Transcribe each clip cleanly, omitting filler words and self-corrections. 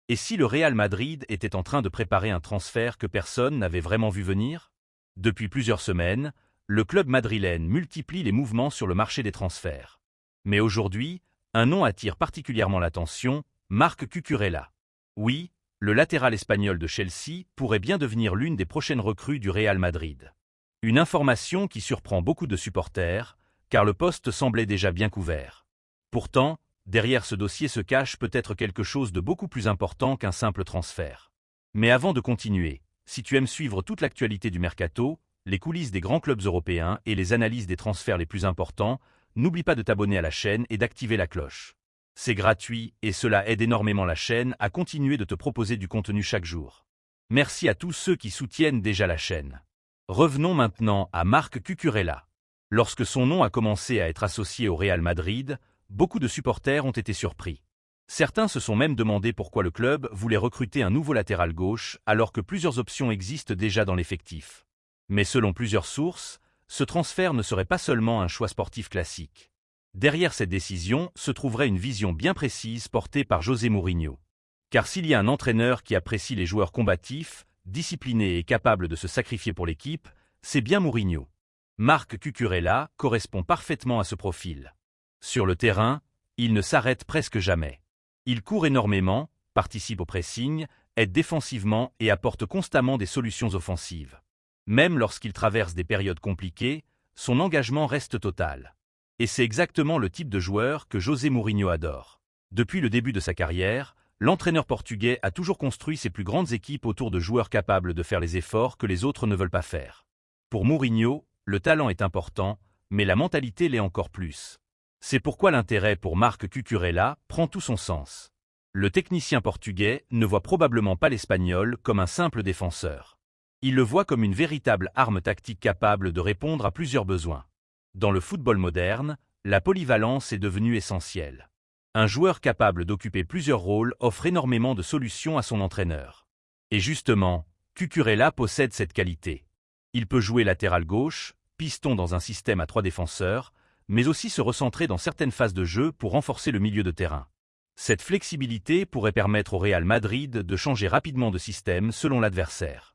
Et si le Real Madrid était en train de préparer un transfert que personne n'avait vraiment vu venir? Depuis plusieurs semaines, le club madrilène multiplie les mouvements sur le marché des transferts. Mais aujourd'hui, un nom attire particulièrement l'attention, Marc Cucurella. Oui, le latéral espagnol de Chelsea pourrait bien devenir l'une des prochaines recrues du Real Madrid. Une information qui surprend beaucoup de supporters, car le poste semblait déjà bien couvert. Pourtant, derrière ce dossier se cache peut-être quelque chose de beaucoup plus important qu'un simple transfert. Mais avant de continuer, si tu aimes suivre toute l'actualité du mercato, les coulisses des grands clubs européens et les analyses des transferts les plus importants, n'oublie pas de t'abonner à la chaîne et d'activer la cloche. C'est gratuit et cela aide énormément la chaîne à continuer de te proposer du contenu chaque jour. Merci à tous ceux qui soutiennent déjà la chaîne. Revenons maintenant à Marc Cucurella. Lorsque son nom a commencé à être associé au Real Madrid, beaucoup de supporters ont été surpris. Certains se sont même demandé pourquoi le club voulait recruter un nouveau latéral gauche alors que plusieurs options existent déjà dans l'effectif. Mais selon plusieurs sources, ce transfert ne serait pas seulement un choix sportif classique. Derrière cette décision se trouverait une vision bien précise portée par José Mourinho. Car s'il y a un entraîneur qui apprécie les joueurs combatifs, disciplinés et capables de se sacrifier pour l'équipe, c'est bien Mourinho. Marc Cucurella correspond parfaitement à ce profil. Sur le terrain, il ne s'arrête presque jamais. Il court énormément, participe au pressing, aide défensivement et apporte constamment des solutions offensives. Même lorsqu'il traverse des périodes compliquées, son engagement reste total. Et c'est exactement le type de joueur que José Mourinho adore. Depuis le début de sa carrière, l'entraîneur portugais a toujours construit ses plus grandes équipes autour de joueurs capables de faire les efforts que les autres ne veulent pas faire. Pour Mourinho, le talent est important, mais la mentalité l'est encore plus. C'est pourquoi l'intérêt pour Marc Cucurella prend tout son sens. Le technicien portugais ne voit probablement pas l'Espagnol comme un simple défenseur. Il le voit comme une véritable arme tactique capable de répondre à plusieurs besoins. Dans le football moderne, la polyvalence est devenue essentielle. Un joueur capable d'occuper plusieurs rôles offre énormément de solutions à son entraîneur. Et justement, Cucurella possède cette qualité. Il peut jouer latéral gauche, piston dans un système à 3 défenseurs, mais aussi se recentrer dans certaines phases de jeu pour renforcer le milieu de terrain. Cette flexibilité pourrait permettre au Real Madrid de changer rapidement de système selon l'adversaire.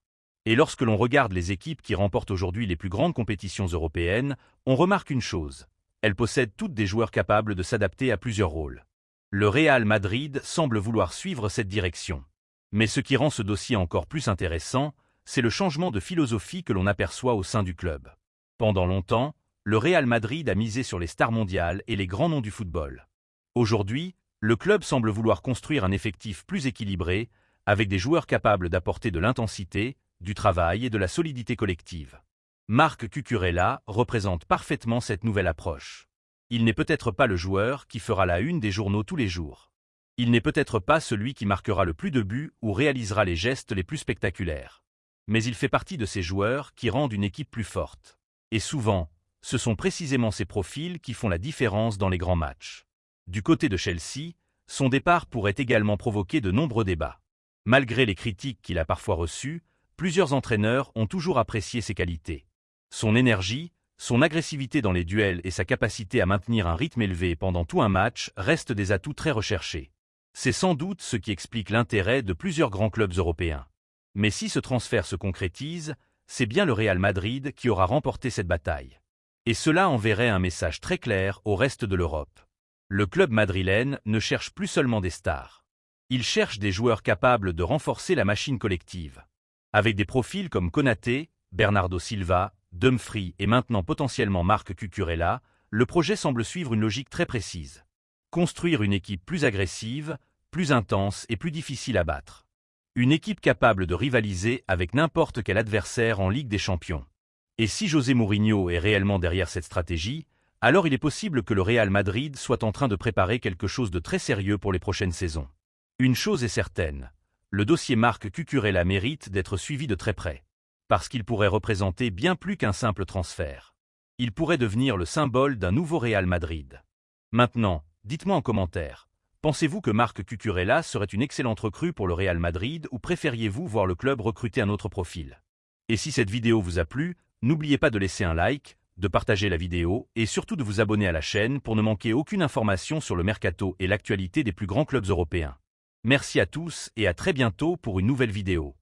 Et lorsque l'on regarde les équipes qui remportent aujourd'hui les plus grandes compétitions européennes, on remarque une chose. Elles possèdent toutes des joueurs capables de s'adapter à plusieurs rôles. Le Real Madrid semble vouloir suivre cette direction. Mais ce qui rend ce dossier encore plus intéressant, c'est le changement de philosophie que l'on aperçoit au sein du club. Pendant longtemps, le Real Madrid a misé sur les stars mondiales et les grands noms du football. Aujourd'hui, le club semble vouloir construire un effectif plus équilibré, avec des joueurs capables d'apporter de l'intensité, du travail et de la solidité collective. Marc Cucurella représente parfaitement cette nouvelle approche. Il n'est peut-être pas le joueur qui fera la une des journaux tous les jours. Il n'est peut-être pas celui qui marquera le plus de buts ou réalisera les gestes les plus spectaculaires. Mais il fait partie de ces joueurs qui rendent une équipe plus forte. Et souvent, ce sont précisément ces profils qui font la différence dans les grands matchs. Du côté de Chelsea, son départ pourrait également provoquer de nombreux débats. Malgré les critiques qu'il a parfois reçues, plusieurs entraîneurs ont toujours apprécié ses qualités. Son énergie, son agressivité dans les duels et sa capacité à maintenir un rythme élevé pendant tout un match restent des atouts très recherchés. C'est sans doute ce qui explique l'intérêt de plusieurs grands clubs européens. Mais si ce transfert se concrétise, c'est bien le Real Madrid qui aura remporté cette bataille. Et cela enverrait un message très clair au reste de l'Europe. Le club madrilène ne cherche plus seulement des stars. Il cherche des joueurs capables de renforcer la machine collective. Avec des profils comme Konaté, Bernardo Silva, Dumfries et maintenant potentiellement Marc Cucurella, le projet semble suivre une logique très précise. Construire une équipe plus agressive, plus intense et plus difficile à battre. Une équipe capable de rivaliser avec n'importe quel adversaire en Ligue des Champions. Et si José Mourinho est réellement derrière cette stratégie, alors il est possible que le Real Madrid soit en train de préparer quelque chose de très sérieux pour les prochaines saisons. Une chose est certaine. Le dossier Marc Cucurella mérite d'être suivi de très près. Parce qu'il pourrait représenter bien plus qu'un simple transfert. Il pourrait devenir le symbole d'un nouveau Real Madrid. Maintenant, dites-moi en commentaire, pensez-vous que Marc Cucurella serait une excellente recrue pour le Real Madrid ou préfériez-vous voir le club recruter un autre profil? Et si cette vidéo vous a plu, n'oubliez pas de laisser un like, de partager la vidéo et surtout de vous abonner à la chaîne pour ne manquer aucune information sur le mercato et l'actualité des plus grands clubs européens. Merci à tous et à très bientôt pour une nouvelle vidéo.